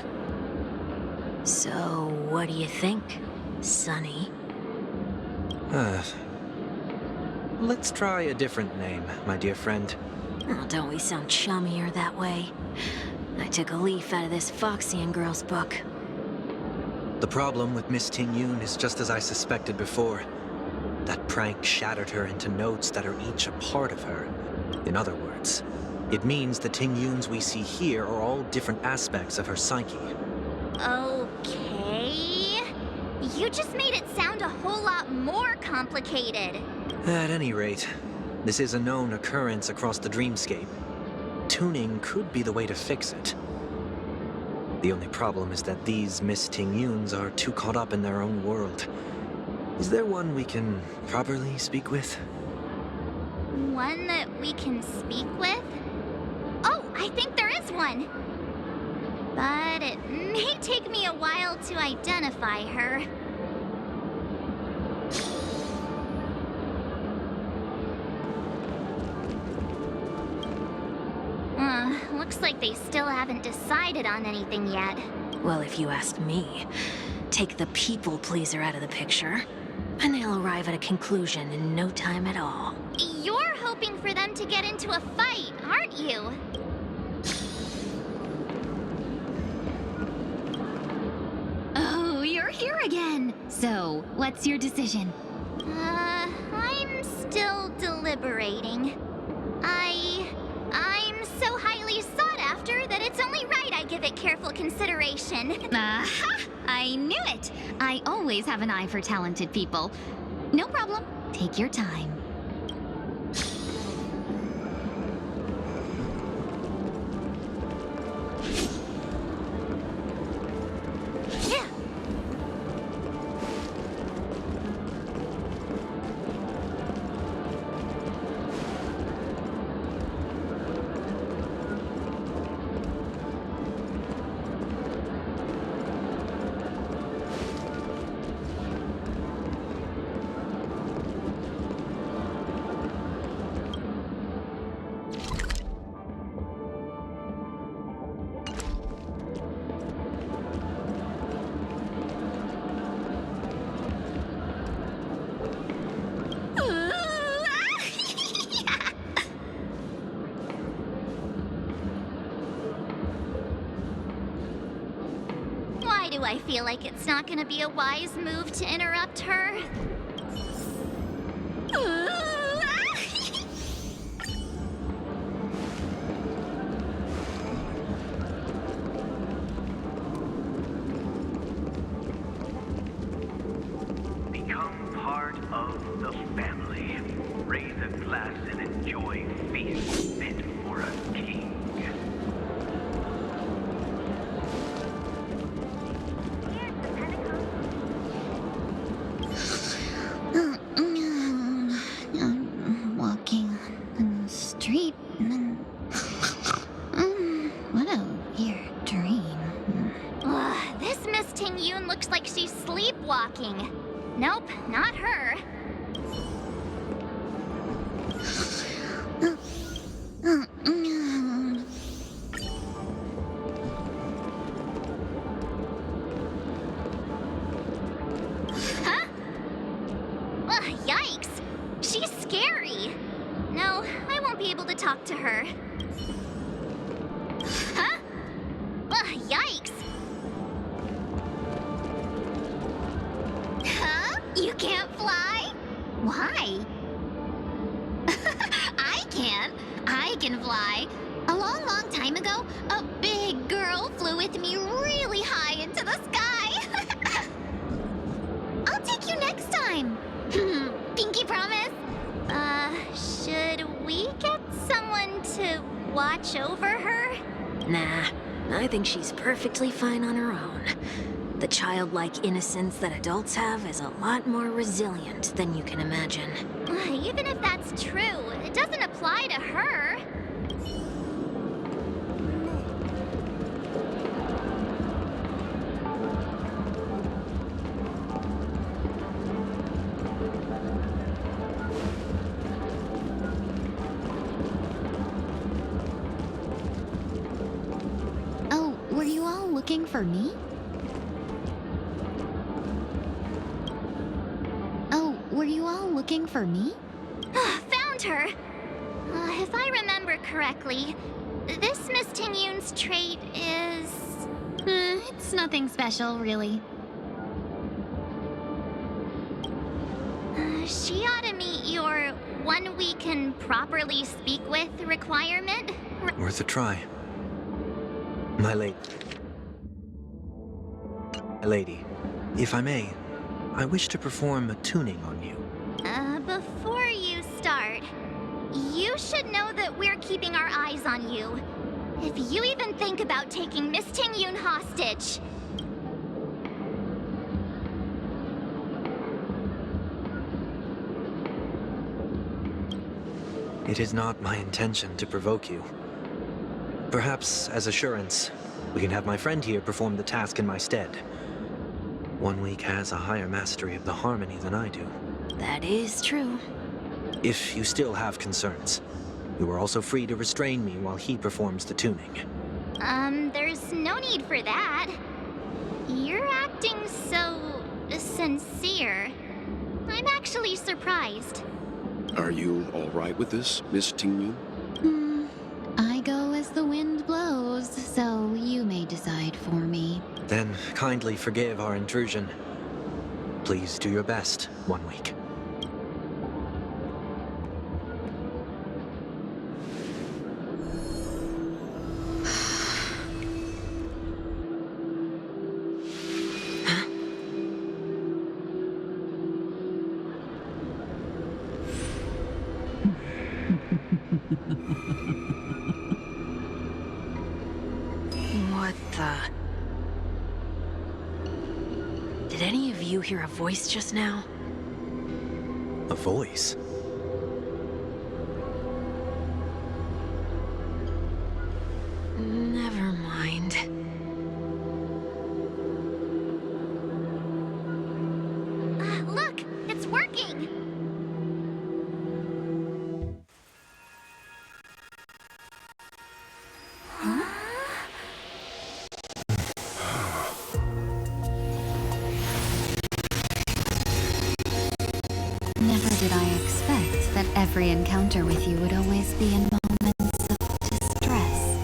So, what do you think, Sonny? Let's try a different name, my dear friend. Oh, don't we sound chummier that way? I took a leaf out of this Foxian girl's book. The problem with Miss Ting-Yoon is just as I suspected before. That prank shattered her into notes that are each a part of her. In other words, it means the Ting-Yoons we see here are all different aspects of her psyche. Okay. You just made it sound a whole lot more complicated. At any rate, this is a known occurrence across the dreamscape. Tuning could be the way to fix it. The only problem is that these Miss Ting-Yuns are too caught up in their own world. Is there one we can properly speak with? One that we can speak with? Oh, I think there is one. But it may take me a while to identify her. Looks like they still haven't decided on anything yet. Well, if you ask me, take the people pleaser out of the picture, and they'll arrive at a conclusion in no time at all. You're hoping for them to get into a fight, aren't you? Oh, you're here again. So, what's your decision? I'm still deliberating. I'm so highly sought after that it's only right I give it careful consideration. Aha! I knew it! I always have an eye for talented people. No problem. Take your time. Yeah. Why do I feel like it's not gonna be a wise move to interrupt her? Become part of the family. Raise a glass and enjoy feast fit for a king. I'm walking on the street and what a weird dream. This Miss Ting-Yun looks like she's sleepwalking. Nope, not her. Huh? Yikes! She's scary. No, I won't be able to talk to her. Huh? Yikes! Huh? You can't fly? Why? I can. I can fly. A long, long time ago, a big girl flew with me really high into the sky. I'll take you next time. Pinky promise? Should we get someone to watch over her? Nah, I think she's perfectly fine on her own. The childlike innocence that adults have is a lot more resilient than you can imagine. Even if that's true, it doesn't apply to her. Oh, were you all looking for me? Oh, were you all looking for me? Found her! If I remember correctly, this Miss Ting-Yun's trait is... It's nothing special, really. She ought to meet your one we can properly speak with requirement. Worth a try. My lady, if I may, I wish to perform a tuning on you. Before you start, you should know that we're keeping our eyes on you. If you even think about taking Miss Ting-Yun hostage... It is not my intention to provoke you. Perhaps, as assurance, we can have my friend here perform the task in my stead. 1 week has a higher mastery of the harmony than I do. That is true. If you still have concerns, you are also free to restrain me while he performs the tuning. There's no need for that. You're acting so... sincere. I'm actually surprised. Are you all right with this, Miss Ting-Yun? I go as the wind blows, so you may decide for me. Then kindly forgive our intrusion. Please do your best, 1 week. What the... Did any of you hear a voice just now? A voice? Never mind. Look! It's working! Never did I expect that every encounter with you would always be in moments of distress.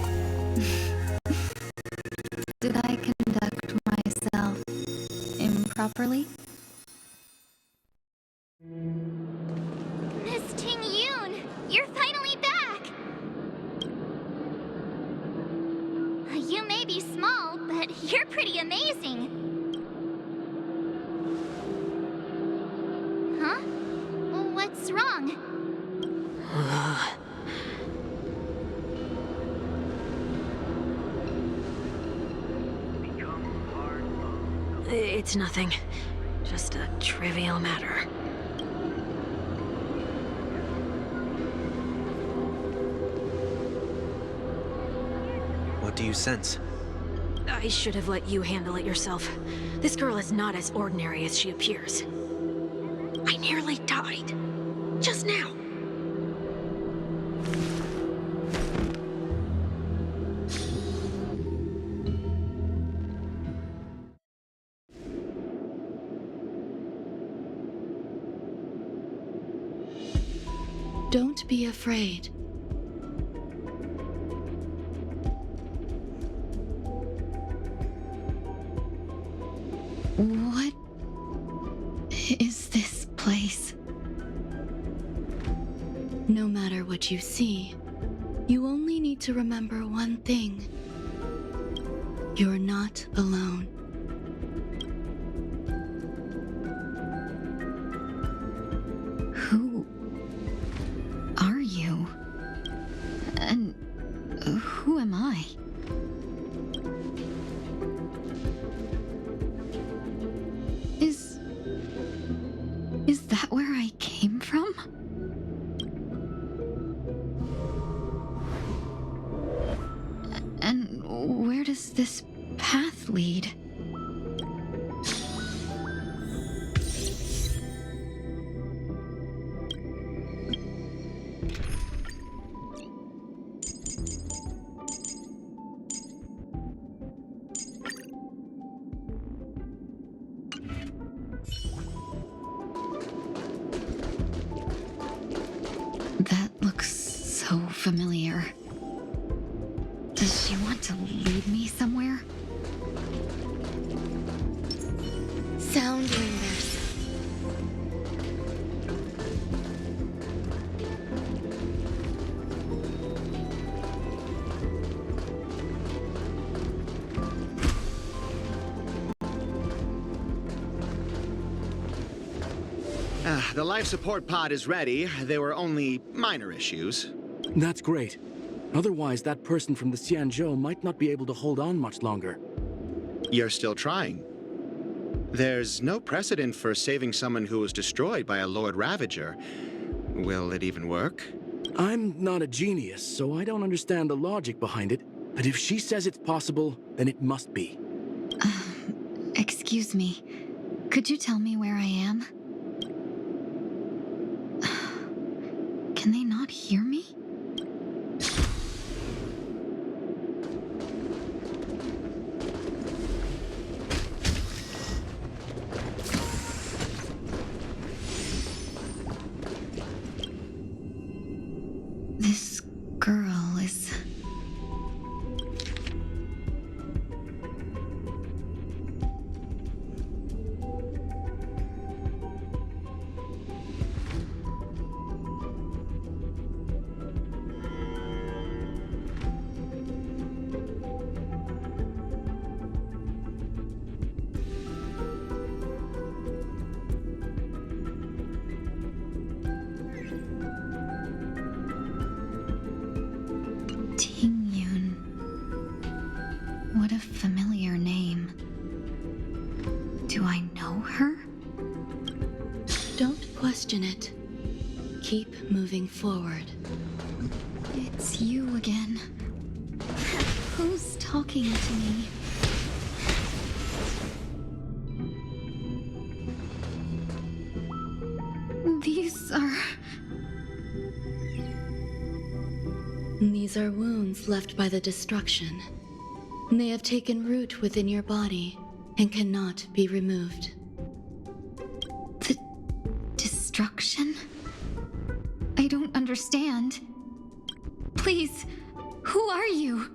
Did I conduct myself improperly? Miss Ting-Yun! You're finally back! You may be small, but you're pretty amazing. Huh? What's wrong? It's nothing. Just a trivial matter. What do you sense? I should have let you handle it yourself. This girl is not as ordinary as she appears. I nearly died. Just now. Don't be afraid. What is this place? No matter what you see, you only need to remember one thing. You're not alone. Who are you? And who am I? Is that where I came from? And where does this path lead? That looks so familiar. Does she want to lead me somewhere? Sound lingers. The life support pod is ready. There were only minor issues. That's great. Otherwise, that person from the Xianzhou might not be able to hold on much longer. You're still trying. There's no precedent for saving someone who was destroyed by a Lord Ravager. Will it even work? I'm not a genius, so I don't understand the logic behind it. But if she says it's possible, then it must be. Excuse me. Could you tell me where I am? Can they not hear me? This girl is... What a familiar name. Do I know her? Don't question it. Keep moving forward. It's you again. Who's talking to me? These are wounds left by the destruction. They have taken root within your body and cannot be removed. The destruction? I don't understand. Please, who are you?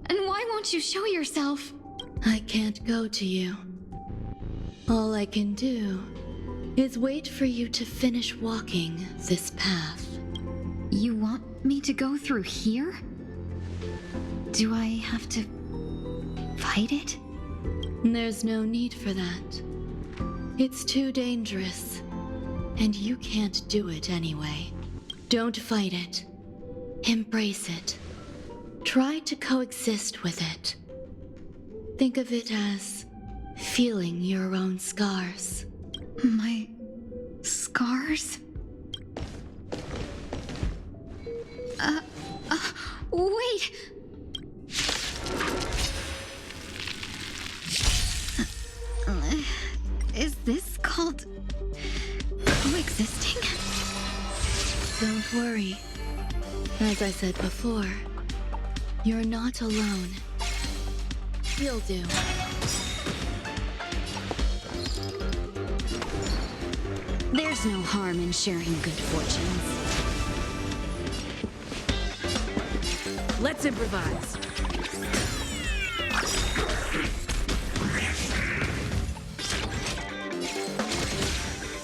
And why won't you show yourself? I can't go to you. All I can do is wait for you to finish walking this path. You want me to go through here? Do I have to fight it? There's no need for that. It's too dangerous, and you can't do it anyway. Don't fight it. Embrace it. Try to coexist with it. Think of it as feeling your own scars. My scars? Wait! Is this called coexisting? Don't worry. As I said before, you're not alone. You'll do. There's no harm in sharing good fortunes. Let's improvise.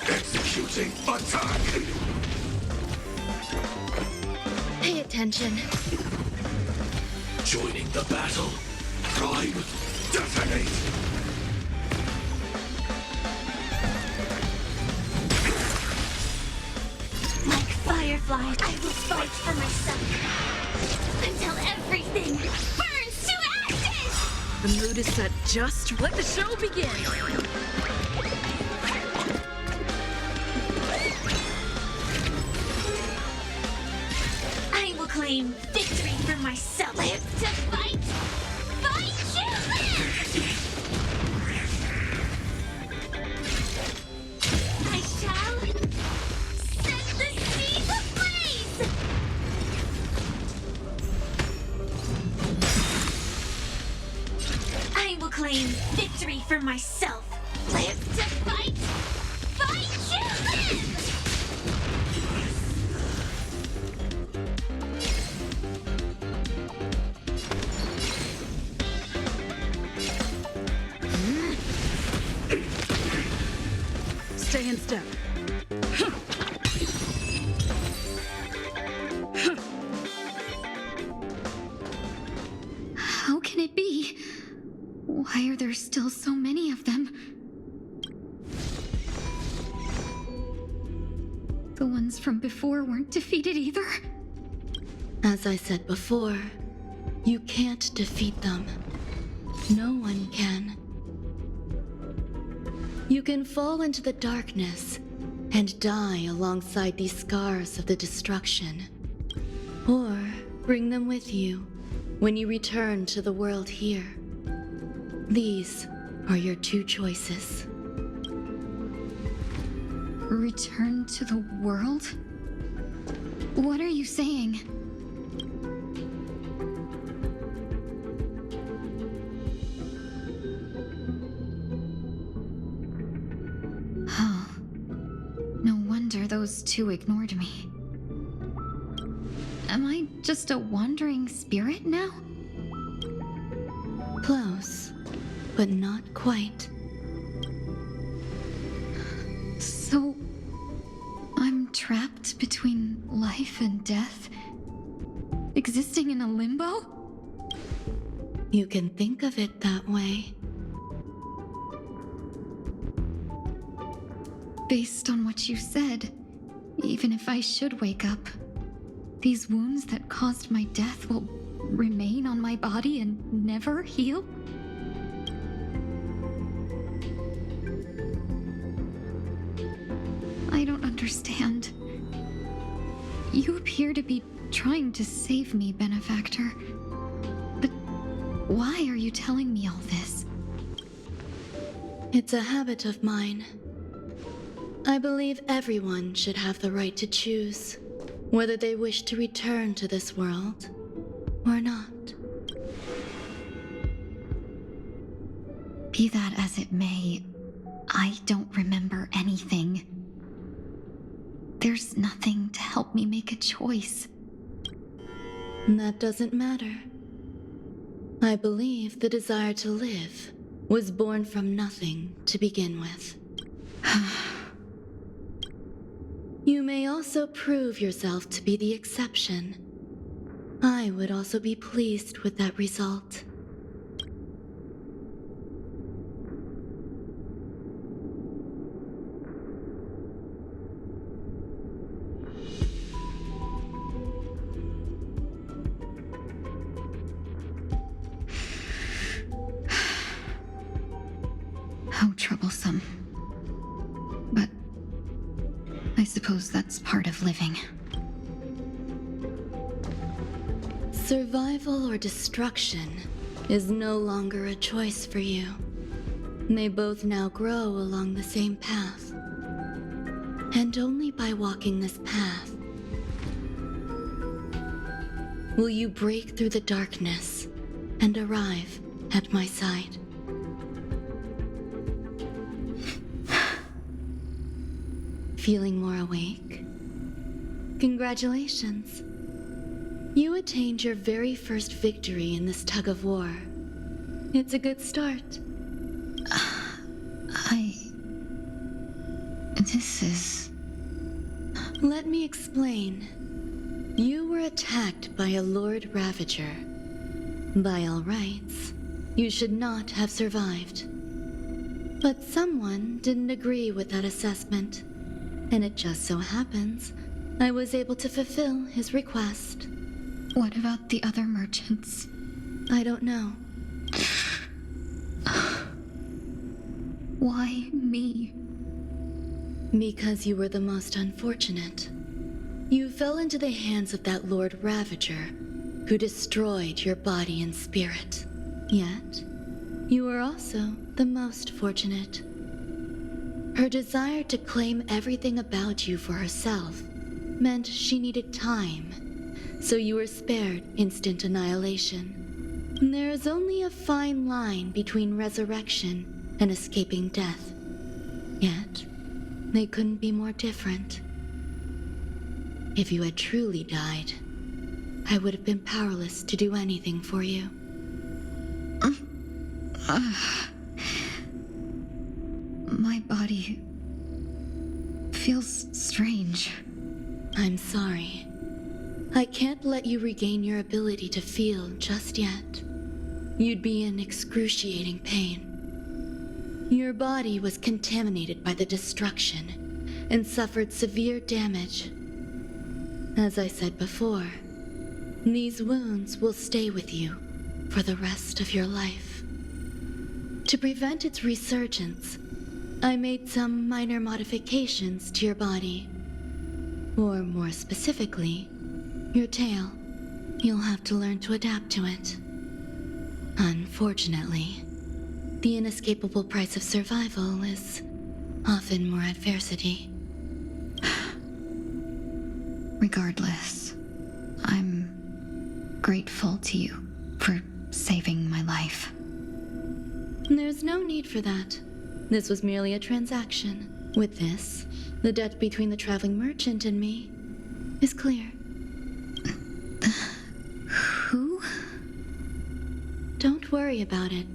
Executing attack! Pay attention. Joining the battle. Prime, detonate! Like fireflies, I will fight for myself until everything burns to ashes! The mood is set just. Let the show begin! I will claim victory for myself. Live to fight! Fight to live! I shall set the seas ablaze! I will claim victory for myself. Live to fight! Fight to live! Stay in step. How can it be? Why are there still so many of them? The ones from before weren't defeated either? As I said before, you can't defeat them. No one can. You can fall into the darkness and die alongside these scars of the destruction. Or bring them with you when you return to the world here. These are your two choices. Return to the world? What are you saying? Oh. No wonder those two ignored me. Am I just a wandering spirit now? Close, but not quite. So, I'm trapped between life and death? Existing in a limbo? You can think of it that way. Based on what you said, even if I should wake up, these wounds that caused my death will remain on my body and never heal? I don't understand. You appear to be trying to save me, Benefactor. But why are you telling me all this? It's a habit of mine. I believe everyone should have the right to choose whether they wish to return to this world or not. Be that as it may, I don't remember anything. There's nothing to help me make a choice. That doesn't matter. I believe the desire to live was born from nothing to begin with. You may also prove yourself to be the exception. I would also be pleased with that result. How troublesome. But I suppose that's part of living. Survival or destruction is no longer a choice for you. They both now grow along the same path. And only by walking this path will you break through the darkness and arrive at my side. Feeling more awake? Congratulations. You attained your very first victory in this tug of war. It's a good start. This is... Let me explain. You were attacked by a Lord Ravager. By all rights, you should not have survived. But someone didn't agree with that assessment. And it just so happens I was able to fulfill his request. What about the other merchants? I don't know. Why me? Because you were the most unfortunate. You fell into the hands of that Lord Ravager, who destroyed your body and spirit. Yet, you were also the most fortunate. Her desire to claim everything about you for herself meant she needed time, so you were spared instant annihilation. There is only a fine line between resurrection and escaping death. Yet, they couldn't be more different. If you had truly died, I would have been powerless to do anything for you. My body feels strange. I'm sorry. I can't let you regain your ability to feel just yet. You'd be in excruciating pain. Your body was contaminated by the destruction and suffered severe damage. As I said before, These wounds will stay with you for the rest of your life. To prevent its resurgence, I made some minor modifications to your body. Or more specifically, your tail. You'll have to learn to adapt to it. Unfortunately, the inescapable price of survival is often more adversity. Regardless, I'm grateful to you for saving my life. There's no need for that. This was merely a transaction. With this, the debt between the traveling merchant and me is clear. Who? Don't worry about it.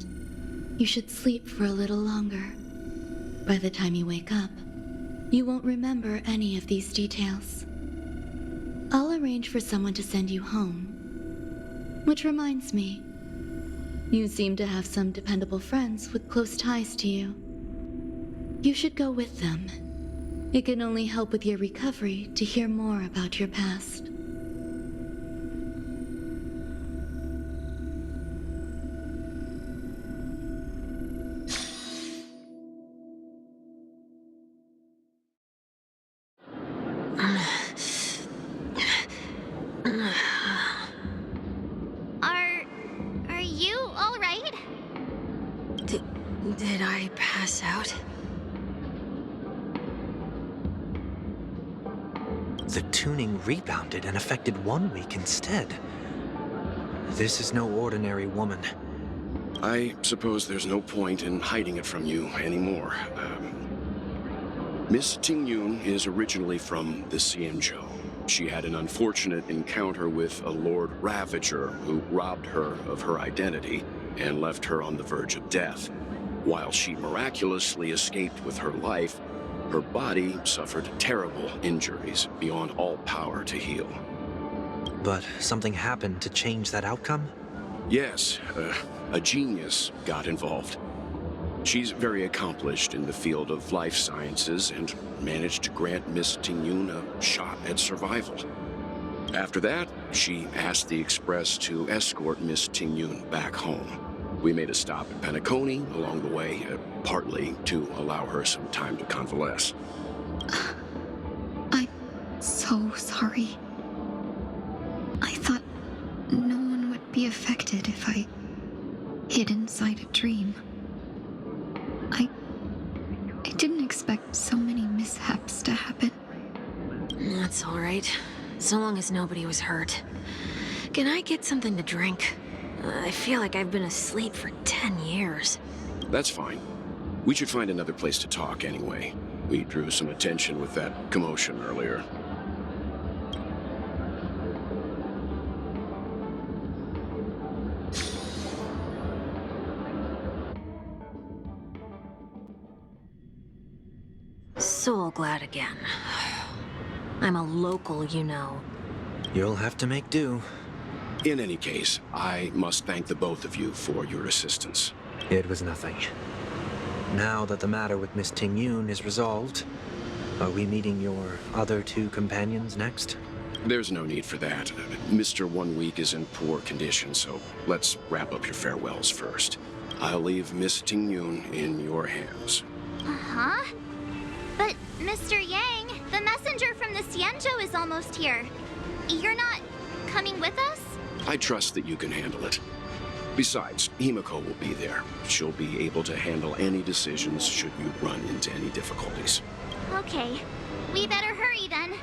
You should sleep for a little longer. By the time you wake up, you won't remember any of these details. I'll arrange for someone to send you home. Which reminds me, you seem to have some dependable friends with close ties to you. You should go with them. It can only help with your recovery to hear more about your past. Are you all right? Did I pass out? The tuning rebounded and affected 1 week instead. This is no ordinary woman. I suppose there's no point in hiding it from you anymore. Miss Tingyun is originally from the Xianzhou. She had an unfortunate encounter with a Lord Ravager who robbed her of her identity and left her on the verge of death. While she miraculously escaped with her life, her body suffered terrible injuries beyond all power to heal. But something happened to change that outcome? Yes, a genius got involved. She's very accomplished in the field of life sciences and managed to grant Miss Tingyun a shot at survival. After that, she asked the Express to escort Miss Tingyun back home. We made a stop at Penacony along the way, partly to allow her some time to convalesce. I'm so sorry. I thought no one would be affected if I hid inside a dream. I didn't expect so many mishaps to happen. That's all right. So long as nobody was hurt. Can I get something to drink? I feel like I've been asleep for 10 years. That's fine. We should find another place to talk anyway. We drew some attention with that commotion earlier. So glad again. I'm a local, you know. You'll have to make do. In any case, I must thank the both of you for your assistance. It was nothing. Now that the matter with Miss Tingyun is resolved, are we meeting your other two companions next? There's no need for that. Mr. 1 Week is in poor condition, so let's wrap up your farewells first. I'll leave Miss Tingyun in your hands. Uh-huh. But, Mr. Yang, the messenger from the Xianzhou is almost here. You're not coming with us? I trust that you can handle it. Besides, Himiko will be there. She'll be able to handle any decisions should you run into any difficulties. Okay. We better hurry then.